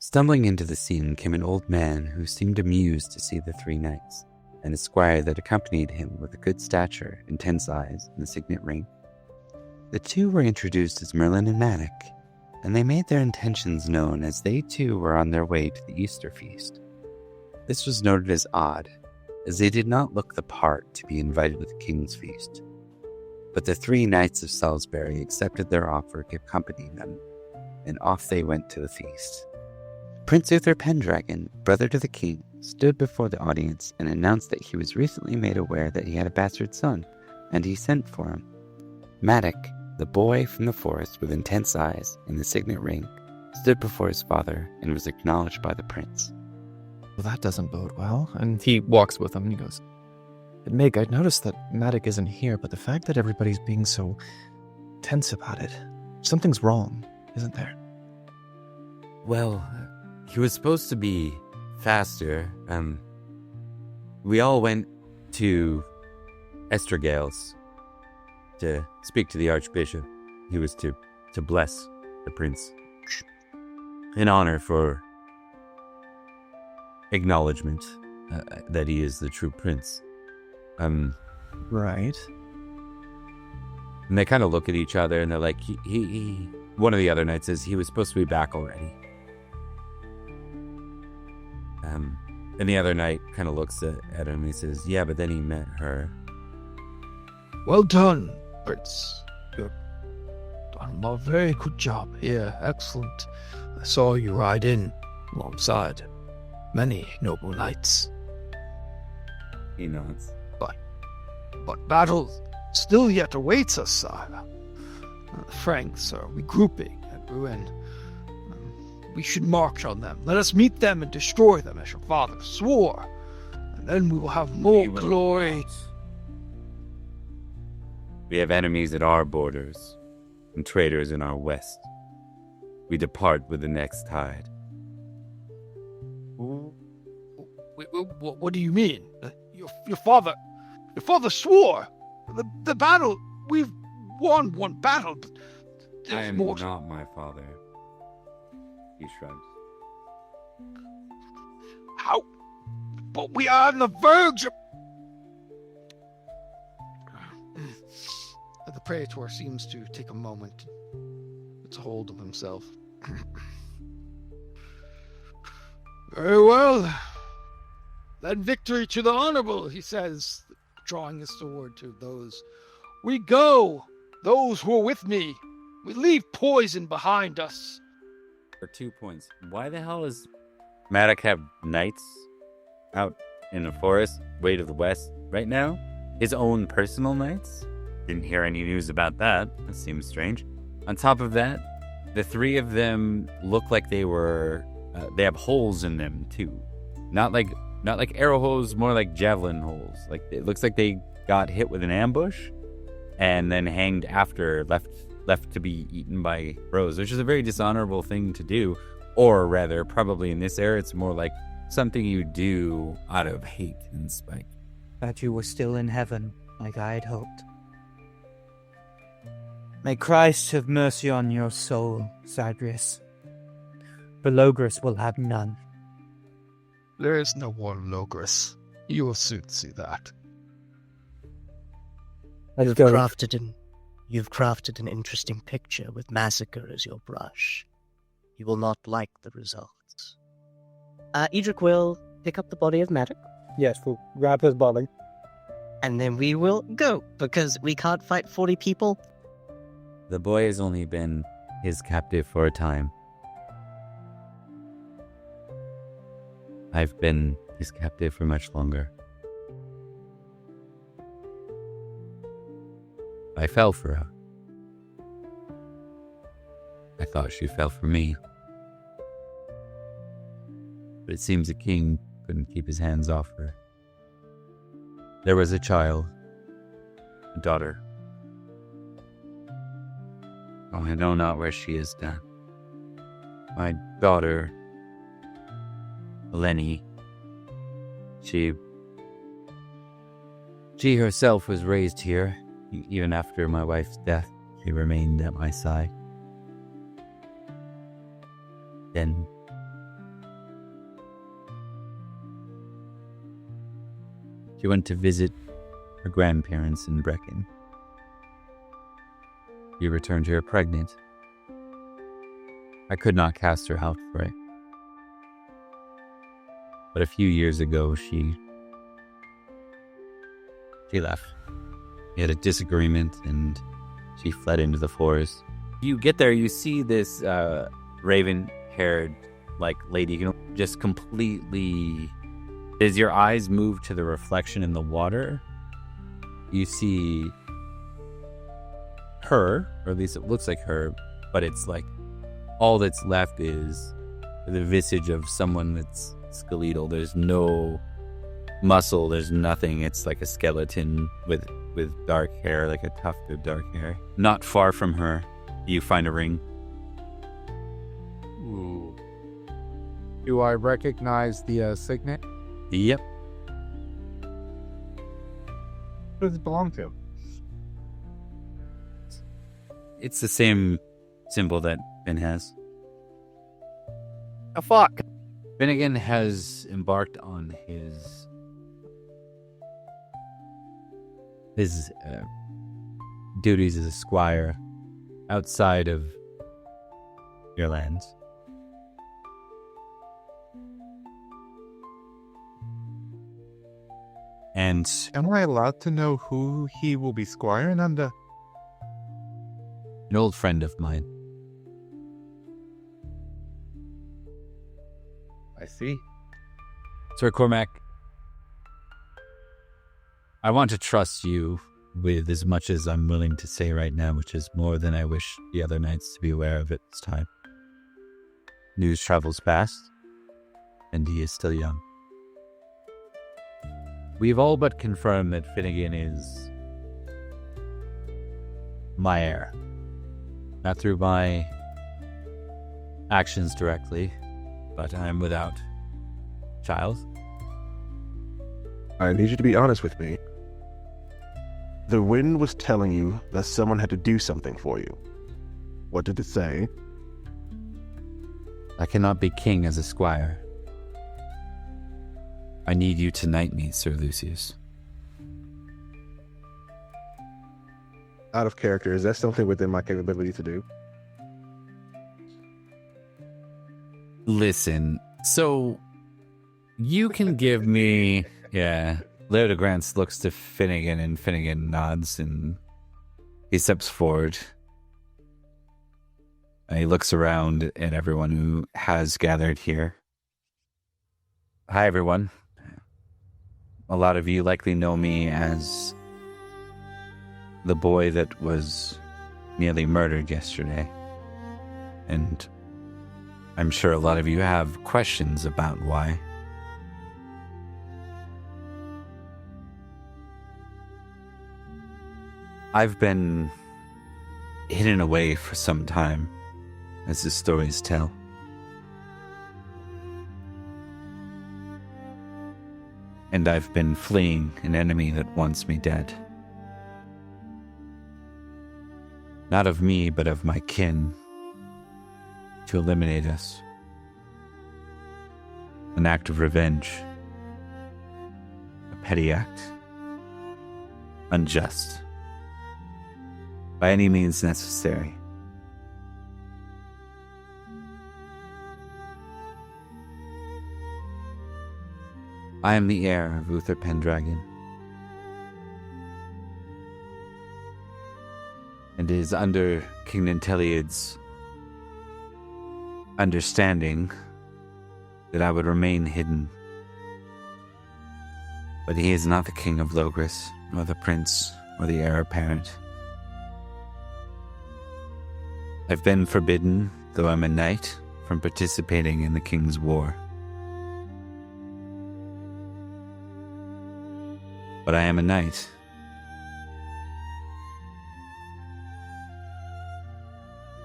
Stumbling into the scene came an old man who seemed amused to see the three knights, and a squire that accompanied him with a good stature, intense eyes, and a signet ring. The two were introduced as Merlin and Madoc, and they made their intentions known as they too were on their way to the Easter feast. This was noted as odd, as they did not look the part to be invited to the king's feast. But the three knights of Salisbury accepted their offer to accompany them, and off they went to the feast. Prince Uther Pendragon, brother to the king, stood before the audience and announced that he was recently made aware that he had a bastard son, and he sent for him. Madoc, the boy from the forest with intense eyes and the signet ring, stood before his father and was acknowledged by the prince. Well, that doesn't bode well. And he walks with him and he goes, Meg, I noticed that Madoc isn't here, but the fact that everybody's being so tense about it, something's wrong, isn't there? Well, he was supposed to be faster. We all went to Estergales to speak to the Archbishop. He was to bless the prince in honor for acknowledgement that he is the true prince. Right. And they kind of look at each other and they're like, he one of the other knights says he was supposed to be back already. And the other knight kind of looks at him and he says, yeah, but then he met her. Well done, Prince. You've done a very good job here. Excellent. I saw you ride in alongside many noble knights. He nods. But battle still yet awaits us, sire. The Franks are regrouping at Rouen. We should march on them. Let us meet them and destroy them, as your father swore. And then we will have more glory. We have enemies at our borders and traitors in our west. We depart with the next tide. What do you mean? Your father swore. The battle. We've won one battle, but I am more. not my father. He shrugs. How? But we are on the verge of... The Praetor seems to take a moment. Gets a hold of himself. Very well. Then victory to the honorable, he says, drawing his sword to those. We go, those who are with me. We leave poison behind us. For 2 points. Why the hell does Madoc have knights out in the forest, way to the west, right now? His own personal knights? Didn't hear any news about that. That seems strange. On top of that, the three of them look like they were... they have holes in them, too. Not like arrow holes, more like javelin holes. Like, it looks like they got hit with an ambush and then hanged after, left to be eaten by crows, which is a very dishonorable thing to do. Or rather, probably in this era, it's more like something you do out of hate and spite. That you were still in heaven, like I had hoped. May Christ have mercy on your soul, Zagreus. For Logris will have none. There is no more Logris. You will soon see that. You've crafted an interesting picture with massacre as your brush. You will not like the results. Edric will pick up the body of Madoc. Yes, we'll grab his body. And then we will go, because we can't fight 40 people. The boy has only been his captive for a time. I've been his captive for much longer. I fell for her. I thought she fell for me. But it seems the king couldn't keep his hands off her. There was a child, a daughter. Oh, I know not where she is now. My daughter, Lenny, she herself was raised here. Even after my wife's death, she remained at my side. Then She went to visit her grandparents in Brecon. She returned here pregnant. I could not cast her out for it. But a few years ago, she left. We had a disagreement, and she fled into the forest. You get there, you see this raven-haired lady, just completely. As your eyes move to the reflection in the water, you see her, or at least it looks like her, but it's all that's left is the visage of someone that's skeletal. There's no muscle, there's nothing. It's like a skeleton with dark hair, like a tuft of dark hair. Not far from her, you find a ring. Ooh. Do I recognize the signet? Yep. Who does it belong to? It's the same symbol that Finn has. Oh, fuck. Fynnigan has embarked on his duties as a squire outside of your lands. And Am I allowed to know who he will be squiring under? an old friend of mine. I see. Sir Cormac, I want to trust you with as much as I'm willing to say right now, which is more than I wish the other knights to be aware of at this time. News travels fast, and he is still young. We've all but confirmed that Fynnigan is my heir. Not through my actions directly, but I'm without child. I need you to be honest with me. The wind was telling you that someone had to do something for you. What did it say? I cannot be king as a squire. I need you to knight me, Sir Lucius. Out of character, is that something within my capability to do? Listen, so you can give me... Yeah, Leodegrance looks to Fynnigan, and Fynnigan nods, and he steps forward. And he looks around at everyone who has gathered here. Hi, everyone. A lot of you likely know me as the boy that was nearly murdered yesterday. And I'm sure a lot of you have questions about why. I've been hidden away for some time, as the stories tell. And I've been fleeing an enemy that wants me dead. Not of me, but of my kin, to eliminate us. An act of revenge. A petty act. Unjust. By any means necessary. I am the heir of Uther Pendragon. And it is under King Nanteliad's understanding that I would remain hidden. But he is not the king of Logres, nor the prince, or the heir apparent. I've been forbidden, though I'm a knight, from participating in the king's war. But I am a knight.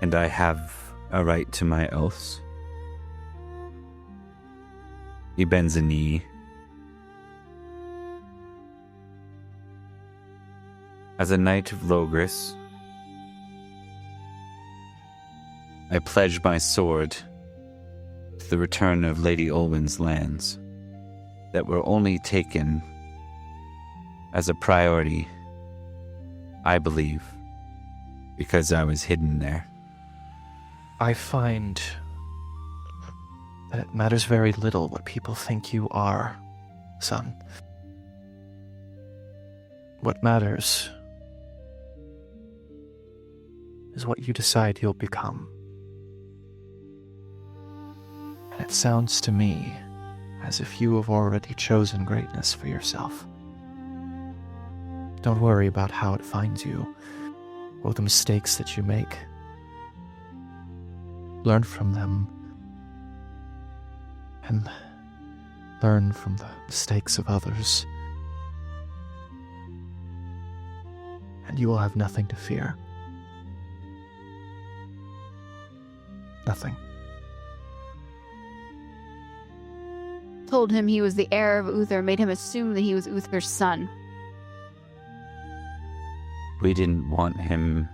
And I have a right to my oaths. He bends a knee. As a knight of Logres, I pledge my sword to the return of Lady Olwen's lands that were only taken as a priority, I believe, because I was hidden there. I find that it matters very little what people think you are, son. What matters is what you decide you'll become. And it sounds to me as if you have already chosen greatness for yourself. Don't worry about how it finds you, or the mistakes that you make. Learn from them, and learn from the mistakes of others. And you will have nothing to fear. Nothing. Told him he was the heir of Uther, made him assume that he was Uther's son. We didn't want him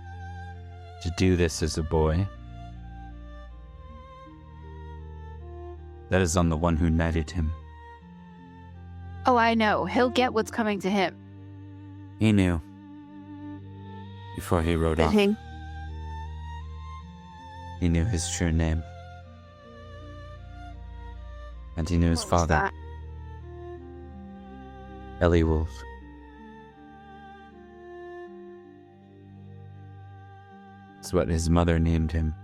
to do this as a boy. That is on the one who knighted him. Oh, I know. He'll get what's coming to him. He knew. Before he rode off. He knew his true name. And he knew his father. Eliwlod. It's what his mother named him.